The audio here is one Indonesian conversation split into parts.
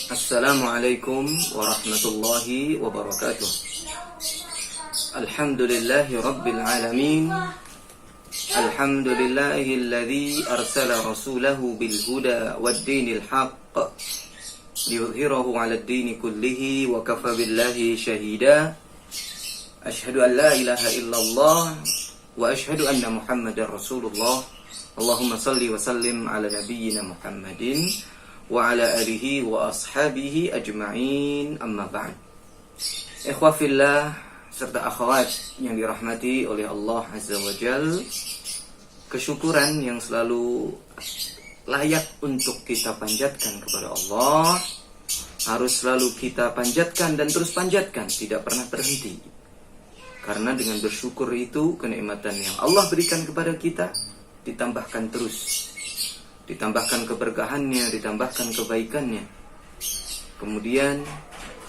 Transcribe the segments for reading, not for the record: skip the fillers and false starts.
Assalamualaikum warahmatullahi wabarakatuh. Alhamdulillahi rabbil alamin. Alhamdulillahilladzi arsala rasulahu bil huda wad dinil haqq liyudhhirahu 'alad dini kullihi wa kafa billahi shahida. Asyhadu an la ilaha illallah wa asyhadu anna Muhammadar Rasulullah. Allahumma salli wa sallim ala nabiyyina Muhammadin wa ala alihi wa ashabihi ajma'in, amma ba'd. Ikhwah fillah serta akhwat yang dirahmati oleh Allah Azza wa Jal, kesyukuran yang selalu layak untuk kita panjatkan kepada Allah harus selalu kita panjatkan dan terus panjatkan, tidak pernah berhenti. Karena dengan bersyukur itu kenikmatan yang Allah berikan kepada kita ditambahkan terus, ditambahkan keberkahannya, ditambahkan kebaikannya. Kemudian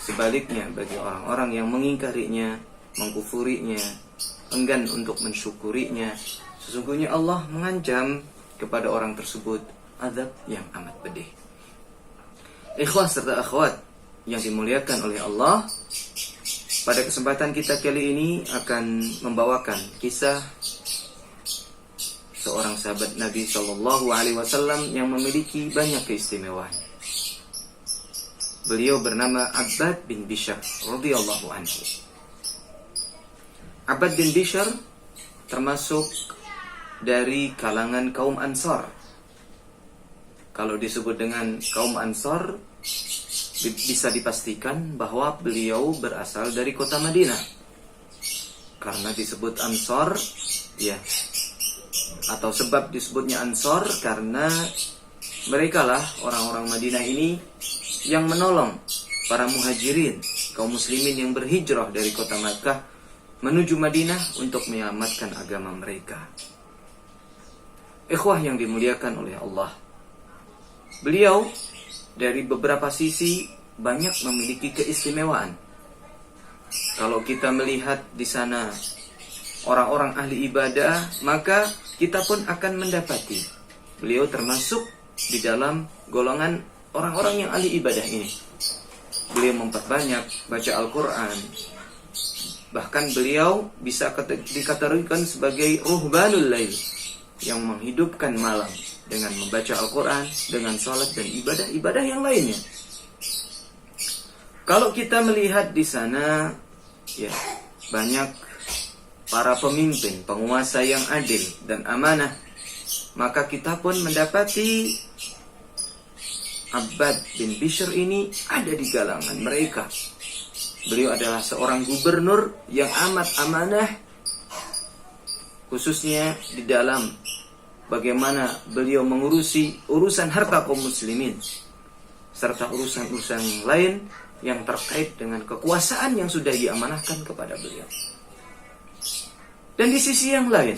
sebaliknya bagi orang-orang yang mengingkarinya, mengkufurinya, enggan untuk mensyukurinya, sesungguhnya Allah mengancam kepada orang tersebut azab yang amat pedih. Ikhwah serta akhwat yang dimuliakan oleh Allah, pada kesempatan kita kali ini akan membawakan kisah seorang sahabat Nabi SAW yang memiliki banyak keistimewaan. Beliau bernama Abbad bin Bishr radhiyallahu anhu. Abbad bin Bishr termasuk dari kalangan kaum Ansar. Kalau disebut dengan kaum Ansar, bisa dipastikan bahwa beliau berasal dari kota Madinah. Karena disebut Ansar, ya, atau sebab disebutnya Ansar karena mereka lah orang-orang Madinah ini yang menolong para muhajirin, kaum muslimin yang berhijrah dari kota Makkah menuju Madinah untuk menyelamatkan agama mereka. Ikhwah yang dimuliakan oleh Allah, beliau dari beberapa sisi banyak memiliki keistimewaan. Kalau kita melihat di sana orang-orang ahli ibadah, maka kita pun akan mendapati beliau termasuk di dalam golongan orang-orang yang ahli ibadah ini. Beliau memperbanyak baca Al-Quran. Bahkan beliau bisa dikategorikan sebagai ruhbanul lail, yang menghidupkan malam dengan membaca Al-Quran, dengan sholat dan ibadah-ibadah yang lainnya. Kalau kita melihat di sana, ya, banyak para pemimpin, penguasa yang adil dan amanah, maka kita pun mendapati Abbad bin Bishr ini ada di kalangan mereka. Beliau adalah seorang gubernur yang amat amanah, khususnya di dalam bagaimana beliau mengurusi urusan harta kaum muslimin, serta urusan-urusan lain yang terkait dengan kekuasaan yang sudah diamanahkan kepada beliau. Dan di sisi yang lain,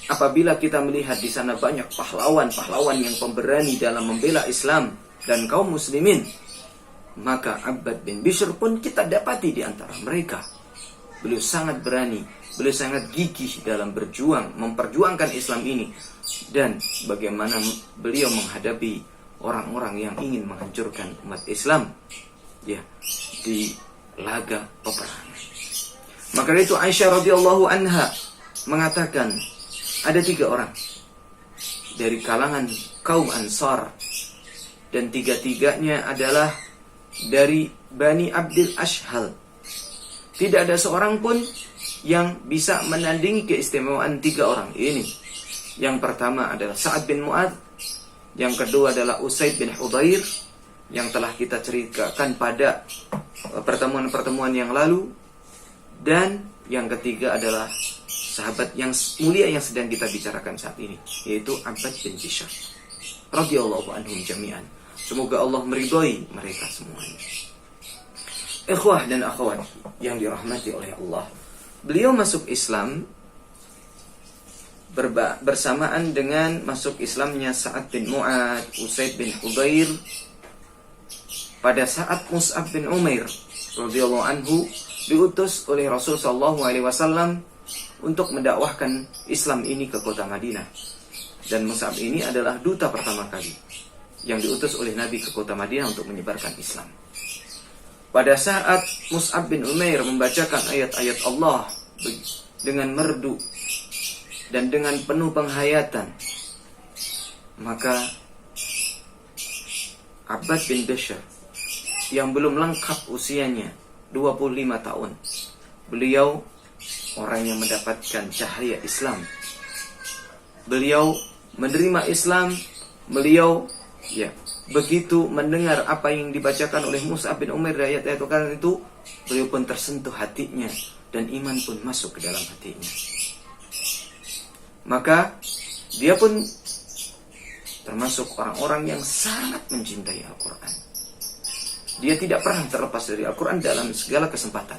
apabila kita melihat di sana banyak pahlawan-pahlawan yang pemberani dalam membela Islam dan kaum muslimin, maka Abbad bin Bishr pun kita dapati di antara mereka. Beliau sangat berani, beliau sangat gigih dalam berjuang, memperjuangkan Islam ini, dan bagaimana beliau menghadapi orang-orang yang ingin menghancurkan umat Islam, ya, di laga peperangan. Maka dari itu Aisyah radhiyallahu anha mengatakan ada 3 orang dari kalangan kaum Ansar, dan 3-tiganya adalah dari Bani Abdil Ashhal. Tidak ada seorang pun yang bisa menandingi keistimewaan 3 orang ini. Yang pertama adalah Sa'ad bin Mu'adz, yang kedua adalah Usaid bin Hudhair yang telah kita ceritakan pada pertemuan-pertemuan yang lalu, dan yang ketiga adalah sahabat yang mulia yang sedang kita bicarakan saat ini, yaitu Abbad bin Bishr radhiyallahu anhum jami'an. Semoga Allah meridhai mereka semuanya. Ikhwah dan akhwat yang dirahmati oleh Allah, beliau masuk Islam bersamaan dengan masuk Islamnya Sa'ad bin Mu'adz, Usaid bin Hudhair, pada saat Mus'ab bin Umair radhiyallahu anhu diutus oleh Rasul sallallahu alaihi wasallam untuk mendakwahkan Islam ini ke kota Madinah. Dan Mus'ab ini adalah duta pertama kali yang diutus oleh Nabi ke kota Madinah untuk menyebarkan Islam. Pada saat Mus'ab bin Umair membacakan ayat-ayat Allah dengan merdu dan dengan penuh penghayatan, maka Abbad bin Bishr yang belum lengkap usianya 25 tahun, beliau orang yang mendapatkan cahaya Islam. Beliau menerima Islam, beliau begitu mendengar apa yang dibacakan oleh Mus'ab bin Umair dari ayat-ayat Al-Quran itu, beliau pun tersentuh hatinya dan iman pun masuk ke dalam hatinya. Maka dia pun termasuk orang-orang yang sangat mencintai Al-Quran. Dia tidak pernah terlepas dari Al-Quran dalam segala kesempatan.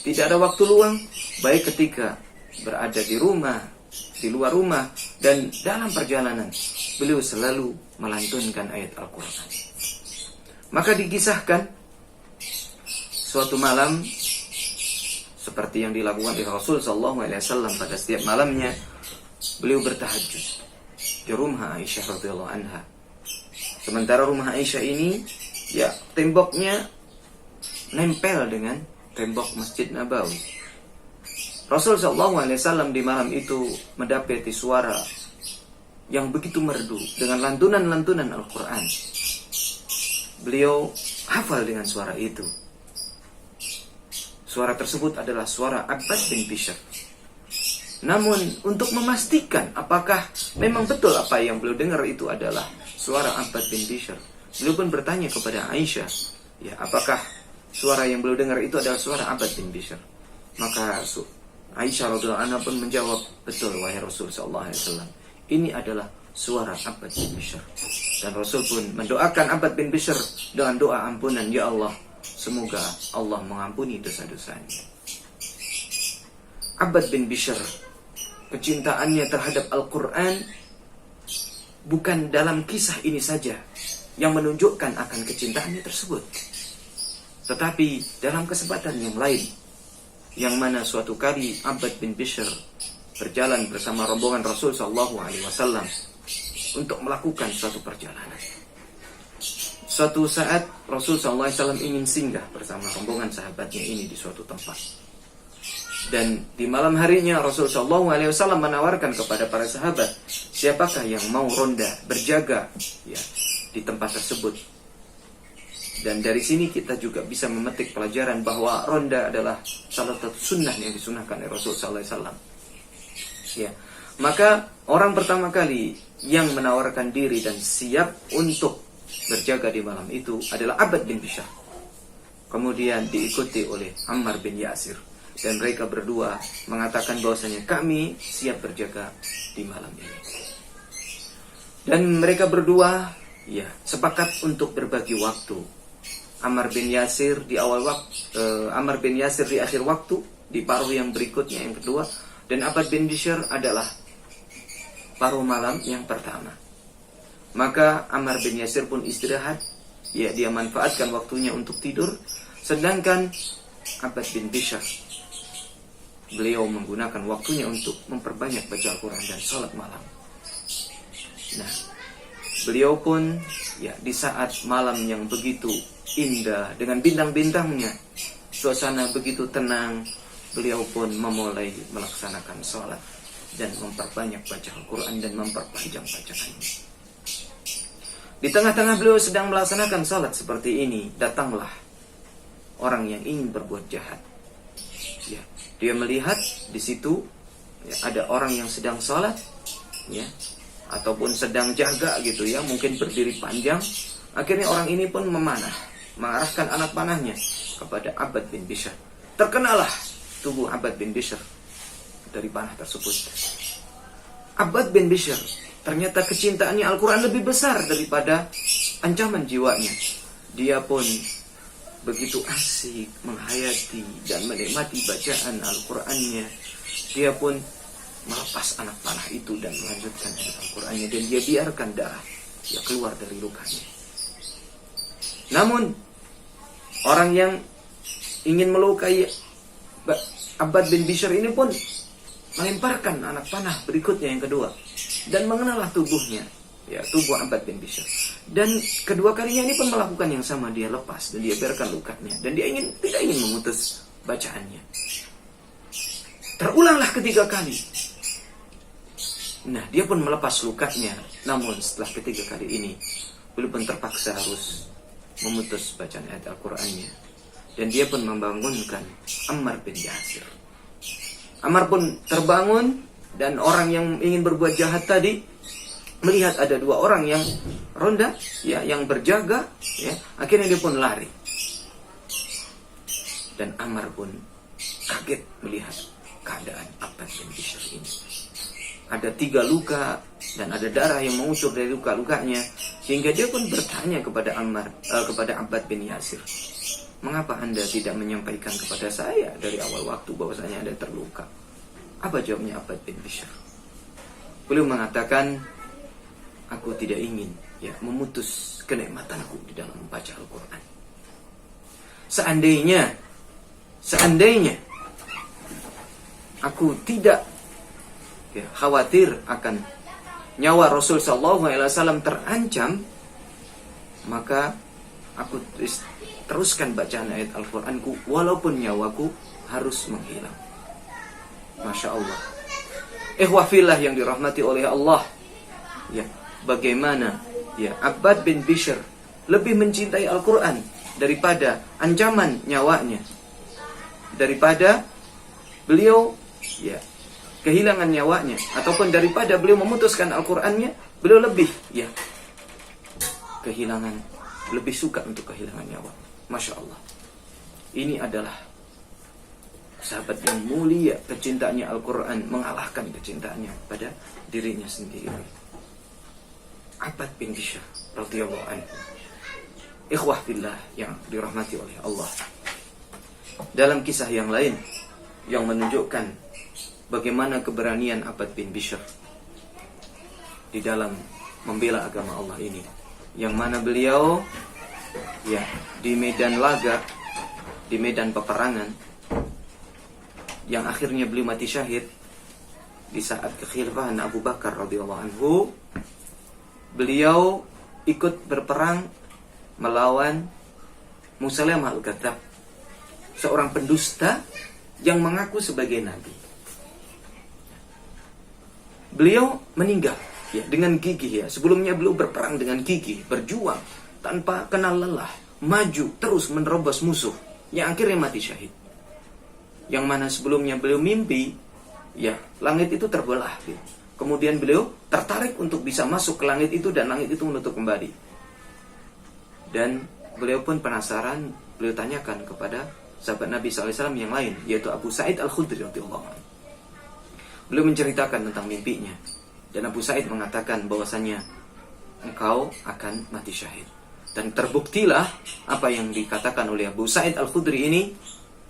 Tidak ada waktu luang, baik ketika berada di rumah, di luar rumah, dan dalam perjalanan. Beliau selalu melantunkan ayat Al-Quran. Maka dikisahkan suatu malam, seperti yang dilakukan oleh Rasul SAW pada setiap malamnya, beliau bertahajud di rumah Aisyah radhiyallahu anha. Sementara rumah Aisyah ini temboknya nempel dengan tembok Masjid Nabawi. Rasul SAW di malam itu mendapati suara yang begitu merdu dengan lantunan-lantunan Al-Quran. Beliau hafal dengan suara itu. Suara tersebut adalah suara Abbad bin Bishr. Namun untuk memastikan apakah memang betul apa yang beliau dengar itu adalah suara Abbad bin Bishr, beliau pun bertanya kepada Aisyah, apakah suara yang beliau dengar itu adalah suara Abbad bin Bishr? Maka Aisyah radhiyallahu anha pun menjawab, betul wahai Rasul sallallahu alaihi wasallam, ini adalah suara Abbad bin Bishr. Dan Rasul pun mendoakan Abbad bin Bishr dengan doa ampunan, ya Allah, semoga Allah mengampuni dosa-dosanya. Abbad bin Bishr, kecintaannya terhadap Al-Quran bukan dalam kisah ini saja yang menunjukkan akan kecintaannya tersebut, tetapi dalam kesempatan yang lain, yang mana suatu kali Abbad bin Bishr berjalan bersama rombongan Rasul SAW untuk melakukan suatu perjalanan. Suatu saat Rasul SAW ingin singgah bersama rombongan sahabatnya ini di suatu tempat. Dan di malam harinya Rasul SAW menawarkan kepada para sahabat, siapakah yang mau ronda, berjaga di tempat tersebut. Dan dari sini kita juga bisa memetik pelajaran bahwa ronda adalah salah satu sunnah yang disunahkan oleh Rasul SAW. Maka orang pertama kali yang menawarkan diri dan siap untuk berjaga di malam itu adalah Abbad bin Bishr. Kemudian diikuti oleh Ammar bin Yasir. Dan mereka berdua mengatakan bahwasanya kami siap berjaga di malam ini. Dan mereka berdua sepakat untuk berbagi waktu. Ammar bin Yasir di akhir waktu, di paruh yang berikutnya yang kedua, dan Abbad bin Bishr adalah paruh malam yang pertama. Maka Ammar bin Yasir pun istirahat, dia manfaatkan waktunya untuk tidur, sedangkan Abbad bin Bishr, beliau menggunakan waktunya untuk memperbanyak baca Al-Quran dan sholat malam. Nah, beliau pun di saat malam yang begitu indah dengan bintang-bintangnya, suasana begitu tenang, beliau pun memulai melaksanakan sholat dan memperbanyak baca Al-Quran dan memperpanjang bacaannya. Di tengah-tengah beliau sedang melaksanakan sholat seperti ini, datanglah orang yang ingin berbuat jahat. Dia melihat di situ ada orang yang sedang sholat, ataupun sedang jaga gitu mungkin berdiri panjang. Akhirnya orang ini pun mengarahkan anak panahnya kepada Abbad bin Bishr. Terkenalah tubuh Abbad bin Bishr dari panah tersebut. Abbad bin Bishr ternyata kecintaannya Al-Quran lebih besar daripada ancaman jiwanya. Dia pun begitu asik menghayati dan menikmati bacaan Al-Qurannya. Dia pun melepas anak panah itu dan melanjutkan Al-Qurannya, dan dia biarkan darah keluar dari lukanya. Namun orang yang ingin melukai Abbad bin Bishr ini pun melemparkan anak panah berikutnya yang kedua dan mengenalah tubuhnya ya tubuh Abbad bin Bishr. Dan kedua kalinya ini pun melakukan yang sama, dia lepas dan dia biarkan lukanya dan dia tidak ingin memutus bacaannya. Terulanglah ketiga kali. Nah, dia pun melepas lukanya. Namun setelah ketiga kali ini, beliau pun terpaksa harus memutus bacaan ayat Al-Qur'annya. Dan dia pun membangunkan Ammar bin Yasir. Ammar pun terbangun dan orang yang ingin berbuat jahat tadi melihat ada dua orang yang ronda, ya, yang berjaga, ya. Akhirnya dia pun lari. Dan Ammar pun kaget melihat keadaan Abbad bin Bishr ini. Ada 3 luka dan ada darah yang mengucur dari luka-lukanya, sehingga dia pun bertanya kepada kepada Abbad bin Yasir, mengapa Anda tidak menyampaikan kepada saya dari awal waktu bahwasanya Anda terluka? Apa jawabnya Abbad bin Bishr? Beliau mengatakan, aku tidak ingin, ya, memutus kenikmatanku di dalam membaca Al-Quran. Seandainya aku tidak, ya, khawatir akan nyawa Rasul sallallahu alaihi wasallam terancam, maka aku teruskan bacaan ayat Al-Qur'anku walaupun nyawaku harus menghilang. Masya Allah. Ikhwah fillah yang dirahmati oleh Allah, ya, bagaimana, ya, Abbad bin Bishr lebih mencintai Al-Quran daripada ancaman nyawanya, daripada beliau, ya, kehilangan nyawanya, ataupun daripada beliau memutuskan Al-Qurannya, beliau lebih, ya, lebih suka untuk kehilangan nyawa. Masya Allah. Ini adalah sahabat yang mulia, kecintaannya Al-Quran mengalahkan kecintaannya pada dirinya sendiri. Abbad bin Bishr radhiyallahu anhu. Ikhwah fillah yang dirahmati oleh Allah. Dalam kisah yang lain yang menunjukkan bagaimana keberanian Abbad bin Bishr di dalam membela agama Allah ini, yang mana beliau, ya, di medan laga, di medan peperangan, yang akhirnya beliau mati syahid di saat kekhilafahan Abu Bakar radhiyallahu anhu. Beliau ikut berperang melawan Musailamah al-Kadzdzab, seorang pendusta yang mengaku sebagai nabi. Beliau meninggal, ya, dengan gigih, ya. Sebelumnya beliau berperang dengan gigih, berjuang tanpa kenal lelah, maju terus menerobos musuh, yang akhirnya mati syahid. Yang mana sebelumnya beliau mimpi, ya, langit itu terbelah, ya. Kemudian beliau tertarik untuk bisa masuk ke langit itu dan langit itu menutup kembali. Dan beliau pun penasaran, beliau tanyakan kepada sahabat Nabi SAW yang lain, yaitu Abu Sa'id Al-Khudri radhiyallahu anhu. Beliau menceritakan tentang mimpinya, dan Abu Sa'id mengatakan bahwasanya engkau akan mati syahid. Dan terbuktilah apa yang dikatakan oleh Abu Sa'id Al-Khudri ini,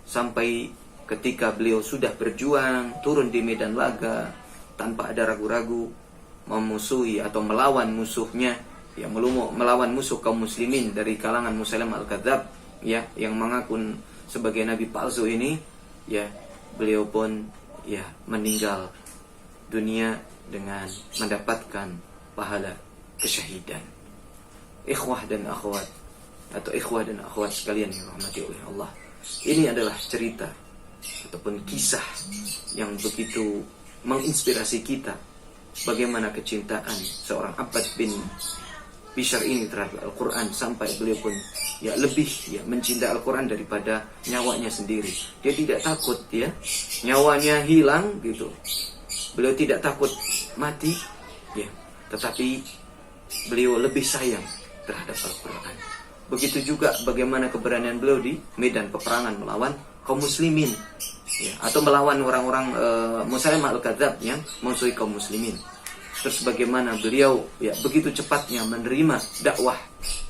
sampai ketika beliau sudah berjuang turun di medan laga tanpa ada ragu-ragu, memusuhi atau melawan musuhnya, ya, melawan musuh kaum muslimin dari kalangan Musailamah al-Kadzdzab, ya, yang mengaku sebagai nabi palsu ini, ya, beliau pun, ya, meninggal dunia dengan mendapatkan pahala kesyahidan. Ikhwah dan akhwat, atau ikhwah dan akhwat sekalian yang dirahmati oleh Allah, ini adalah cerita ataupun kisah yang begitu menginspirasi kita bagaimana kecintaan seorang Abbad bin Bishr ini terhadap Al-Quran, sampai beliau pun, ya, lebih, ya, mencintai Al-Quran daripada nyawanya sendiri. Dia tidak takut, ya, nyawanya hilang gitu. Beliau tidak takut mati, ya, tetapi beliau lebih sayang terhadap Al-Quran. Begitu juga bagaimana keberanian beliau di medan peperangan melawan kaum muslimin, ya, atau melawan orang-orang Musailamah al-Kadzdzab yang memusuhi kaum muslimin. Terus bagaimana beliau, ya, begitu cepatnya menerima dakwah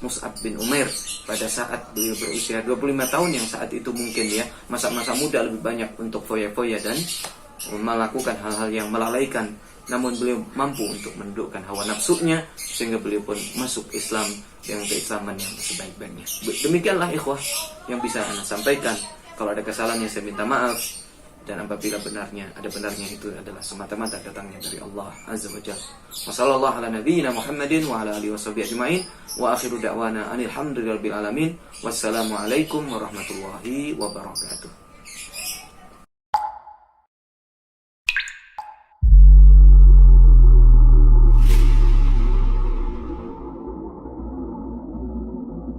Mus'ab bin Umair pada saat beliau berusia 25 tahun, yang saat itu mungkin, ya, masa-masa muda lebih banyak untuk foya-foya dan melakukan hal-hal yang melalaikan. Namun beliau mampu untuk menundukkan hawa nafsunya, sehingga beliau pun masuk Islam dengan keislaman yang sebaik-baiknya. Demikianlah ikhwah yang bisa Anda sampaikan. Kalau ada kesalahan yang saya minta maaf. dan apabila benarnya itu adalah semata-mata datangnya dari Allah Azza wa Jalla. Wassallallahu ala nabiyyina Muhammadin wa ala alihi washabihi ajmain wa akhiru da'wana anil hamdulillahi rabbil alamin. Wassalamu alaikum warahmatullahi wabarakatuh.